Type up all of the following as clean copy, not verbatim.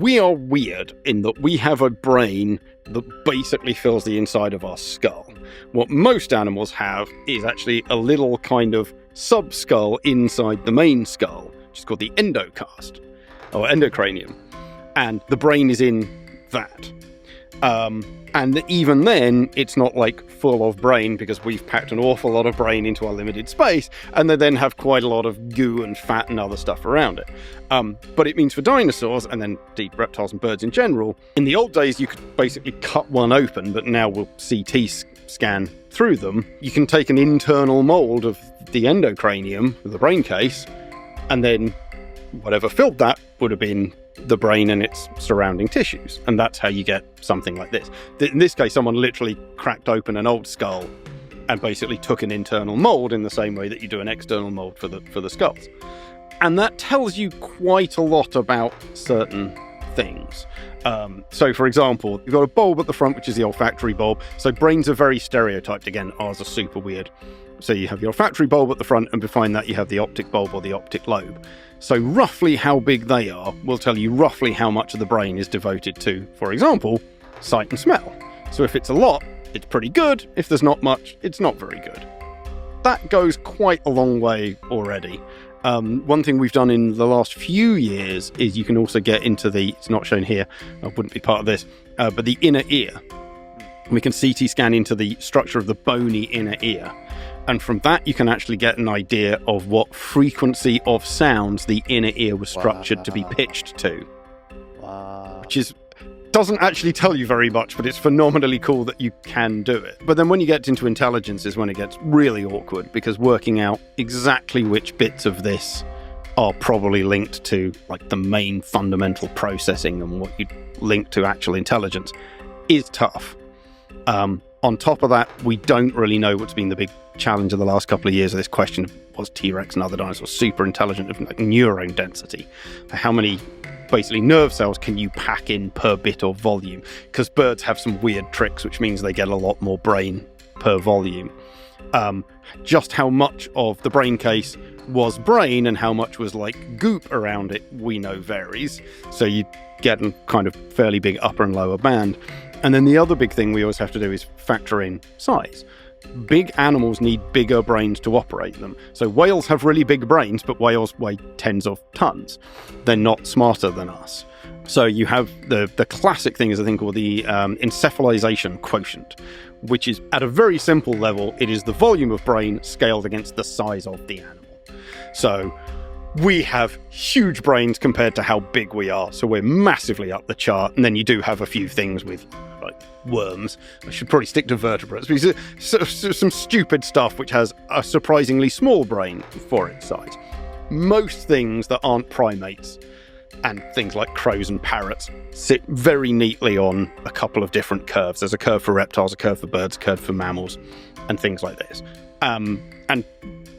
we are weird in that we have a brain that basically fills the inside of our skull. What most animals have is actually a little kind of sub-skull inside the main skull, which is called the endocast, or endocranium. And the brain is in that. And even then, it's not like full of brain because we've packed an awful lot of brain into our limited space, and they then have quite a lot of goo and fat and other stuff around it. But it means for dinosaurs, and then indeed reptiles and birds in general, in the old days you could basically cut one open, but now we'll CT scan through them. You can take an internal mold of the endocranium, the brain case, and then whatever filled that would have been the brain and its surrounding tissues. And that's how you get something like this. In this case, someone literally cracked open an old skull and basically took an internal mold in the same way that you do an external mold for the skulls. And that tells you quite a lot about certain things. So, for example, you've got a bulb at the front, which is the olfactory bulb. So brains are very stereotyped. Again, ours are super weird. So you have the olfactory bulb at the front, and behind that you have the optic bulb or the optic lobe. So roughly how big they are will tell you roughly how much of the brain is devoted to, for example, sight and smell. So if it's a lot, it's pretty good. If there's not much, it's not very good. That goes quite a long way already. One thing we've done in the last few years is you can also get into it's not shown here, I wouldn't be part of this, but the inner ear. We can CT scan into the structure of the bony inner ear. And from that, you can actually get an idea of what frequency of sounds the inner ear was structured to be pitched to. Wow. Which doesn't actually tell you very much, but it's phenomenally cool that you can do it. But then when you get into intelligence is when it gets really awkward, because working out exactly which bits of this are probably linked to like the main fundamental processing and what you link to actual intelligence is tough. On top of that, we don't really know what's been the big challenge of the last couple of years of this question of was T-Rex and other dinosaurs super intelligent of like neuron density? How many basically nerve cells can you pack in per bit of volume? Because birds have some weird tricks, which means they get a lot more brain per volume. Just how much of the brain case was brain and how much was like goop around it, we know varies. So you get a kind of fairly big upper and lower band. And then the other big thing we always have to do is factor in size. Big animals need bigger brains to operate them. So whales have really big brains, but whales weigh tens of tons. They're not smarter than us. So you have the classic thing is a thing called the encephalization quotient, which is at a very simple level, it is the volume of brain scaled against the size of the animal. So we have huge brains compared to how big we are, so we're massively up the chart. And then you do have a few things with like worms. I should probably stick to vertebrates. Some stupid stuff which has a surprisingly small brain for its size. Most things that aren't primates and things like crows and parrots sit very neatly on a couple of different curves. There's a curve for reptiles, a curve for birds, a curve for mammals, and things like this. And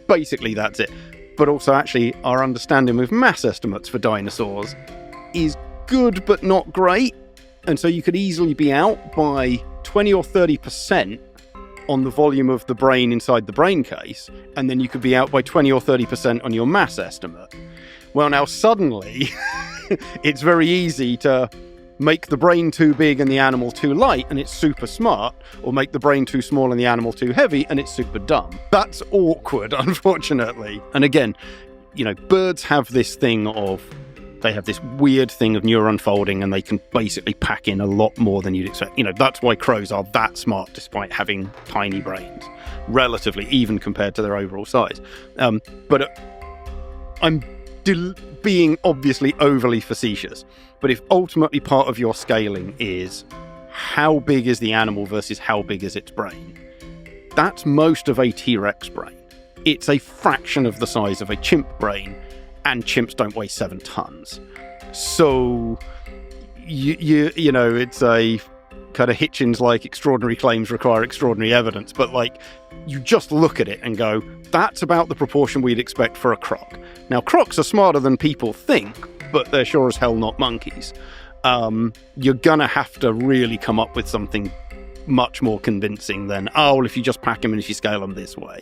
basically that's it. But also actually our understanding with mass estimates for dinosaurs is good but not great. And so you could easily be out by 20 or 30% on the volume of the brain inside the brain case, and then you could be out by 20 or 30% on your mass estimate. Well, now suddenly it's very easy to make the brain too big and the animal too light and it's super smart, or make the brain too small and the animal too heavy and it's super dumb. That's awkward, unfortunately. And again, you know, birds have this thing of, they have this weird thing of neuron folding and they can basically pack in a lot more than you'd expect. You know, that's why crows are that smart despite having tiny brains, relatively, even compared to their overall size. But I'm being obviously overly facetious. But if ultimately part of your scaling is how big is the animal versus how big is its brain, that's most of a T-Rex brain. It's a fraction of the size of a chimp brain, and chimps don't weigh 7 tons. So, you know, it's a kind of Hitchens like extraordinary claims require extraordinary evidence, but like you just look at it and go, that's about the proportion we'd expect for a croc. Now, crocs are smarter than people think, but they're sure as hell not monkeys. You're gonna have to really come up with something much more convincing than, oh, well, if you just pack them and if you scale them this way.